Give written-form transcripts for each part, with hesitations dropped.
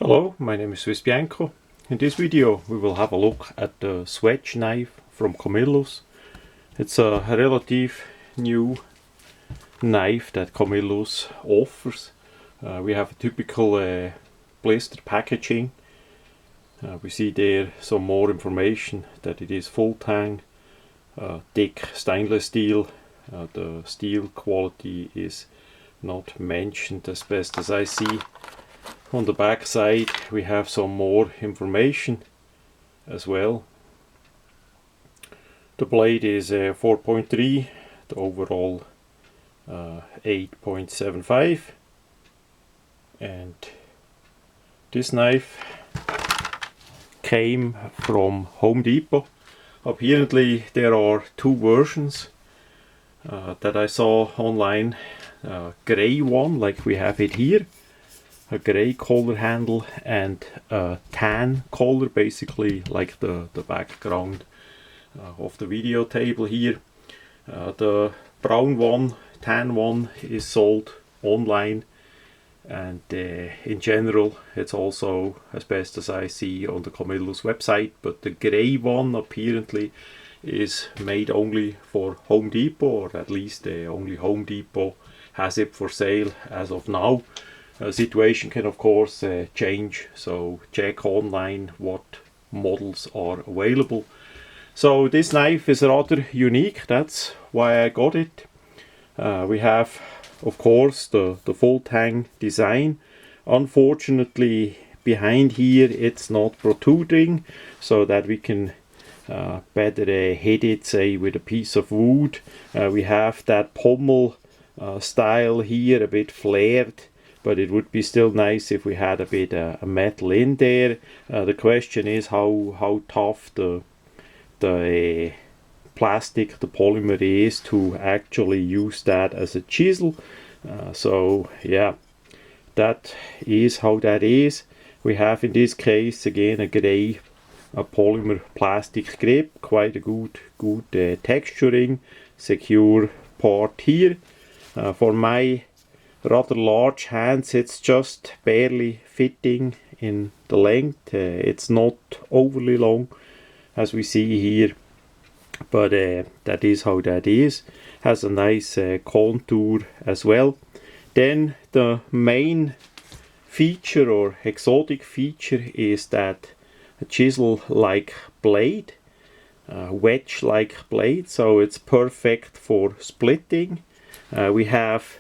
Hello, my name is Swiss. In this video we will have a look at the swedge knife from Camillus. It's a relative new knife that Camillus offers. We have a typical blister packaging. We see there some more information that it is full tang, thick stainless steel. The steel quality is not mentioned as best as I see. On the back side we have some more information as well. The blade is 4.3, the overall 8.75, and this knife came from Home Depot. Apparently there are two versions that I saw online. Grey one like we have it here, a grey color handle, and a tan color, basically like the background of the video table here. The brown one, tan one, is sold online, and in general it's also, as best as I see, on the Camillus website, but the grey one apparently is made only for Home Depot, or at least only Home Depot has it for sale as of now. Situation can of course change, so check online what models are available. So this knife is rather unique, that's why I got it. We have of course the full tang design. Unfortunately behind here it's not protruding, so that we can better hit it, say, with a piece of wood. We have that pommel style here, a bit flared, but it would be still nice if we had a bit of metal in there. The question is how tough the plastic, the polymer, is to actually use that as a chisel. So yeah, that is how that is. We have in this case again a grey polymer plastic grip, quite a good texturing, secure part here. For my rather large hands it's just barely fitting in the length. It's not overly long as we see here, but that is how that is. Has a nice contour as well. Then the main feature or exotic feature is that a chisel like blade, wedge like blade, so it's perfect for splitting. We have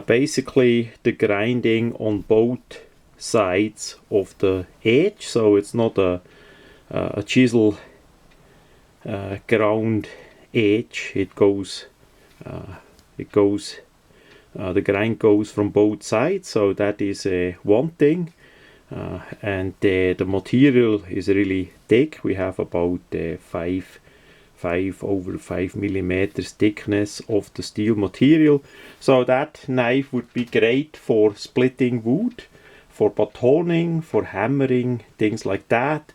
basically the grinding on both sides of the edge, so it's not a chisel ground edge. It goes the grind goes from both sides, so that is one thing. And the material is really thick. We have about 5 over 5 millimeters thickness of the steel material, so that knife would be great for splitting wood, for batoning, for hammering, things like that.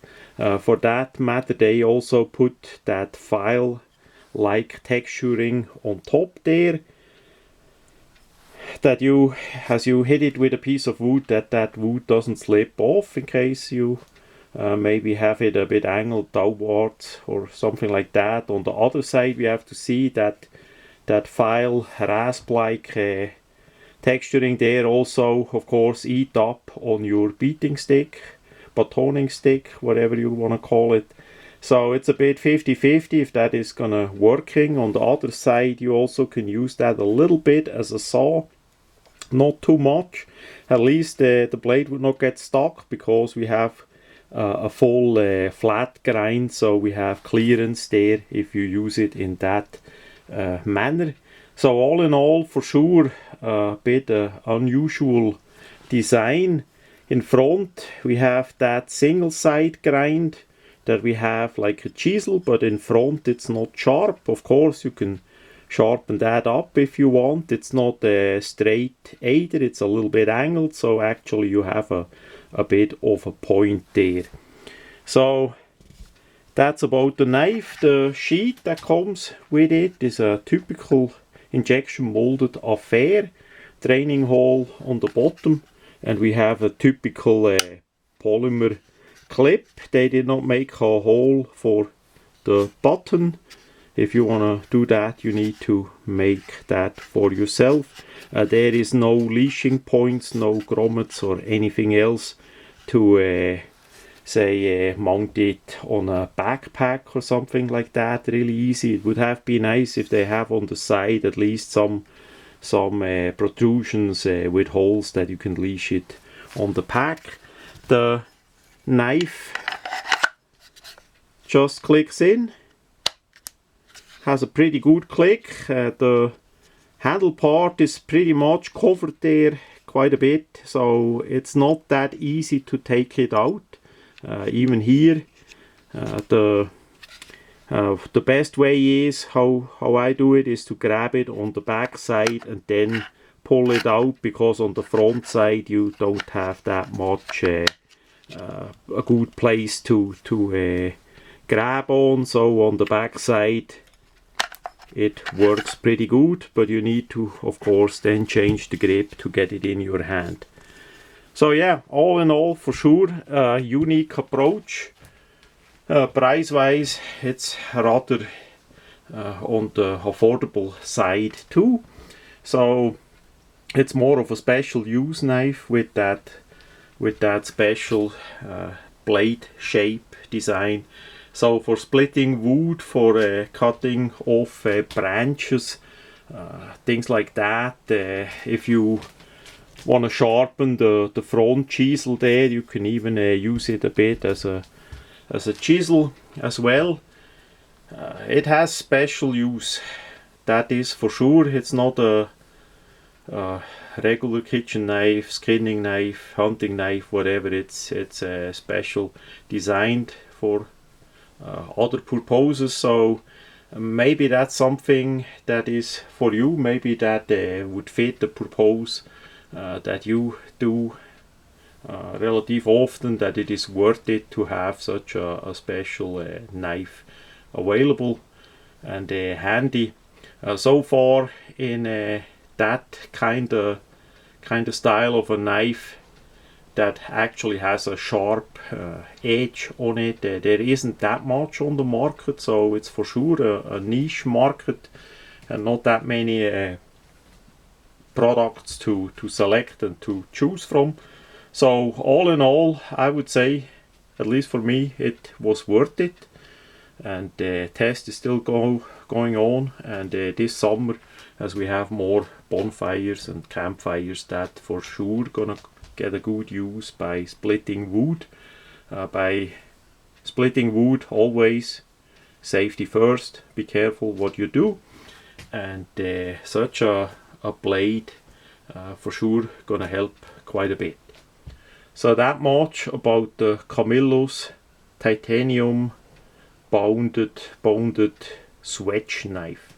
For that matter, they also put that file like texturing on top there, that you, as you hit it with a piece of wood, that wood doesn't slip off in case you maybe have it a bit angled downwards or something like that. On the other side we have to see that file rasp like texturing there also of course eat up on your beating stick, batoning stick, whatever you want to call it. So it's a bit 50-50 if that is gonna working. On the other side you also can use that a little bit as a saw, not too much. At least the blade would not get stuck, because we have a full flat grind, so we have clearance there if you use it in that manner. So all in all, for sure, a bit unusual design. In front we have that single side grind that we have like a chisel, but in front it's not sharp. Of course you can sharpen that up if you want. It's not straight either, it's a little bit angled, so actually you have a bit of a point there. So that's about the knife. The sheet that comes with it is a typical injection molded affair, training hole on the bottom, and we have a typical polymer clip. They did not make a hole for the button. If you want to do that, you need to make that for yourself. There is no leashing points, no grommets or anything else to say mount it on a backpack or something like that. Really easy. It would have been nice if they have on the side at least some protrusions with holes that you can leash it on the pack. The knife just clicks in, has a pretty good click. The handle part is pretty much covered there quite a bit, so it's not that easy to take it out. Even here, the best way is how I do it is to grab it on the back side and then pull it out, because on the front side you don't have that much a good place to grab on. So on the back side it works pretty good, but you need to of course then change the grip to get it in your hand. So yeah, all in all, for sure, a unique approach. Price wise it's rather on the affordable side too, so it's more of a special use knife with that special blade shape design. So for splitting wood, for cutting off branches, things like that. If you want to sharpen the front chisel there, you can even use it a bit as a chisel as well. It has special use, that is for sure. It's not a regular kitchen knife, skinning knife, hunting knife, whatever. It's special designed for other purposes. So maybe that's something that is for you. Maybe that would fit the purpose that you do relative often, that it is worth it to have such a special knife available and handy. So far in that kind of style of a knife that actually has a sharp edge on it, there isn't that much on the market, so it's for sure a niche market and not that many products to select and to choose from. So all in all, I would say, at least for me, it was worth it. And the test is still going on, and this summer, as we have more bonfires and campfires, that for sure gonna get a good use by splitting wood. By splitting wood, always safety first, be careful what you do, and such a blade for sure gonna help quite a bit. So that much about the Camillus titanium bonded swedge knife.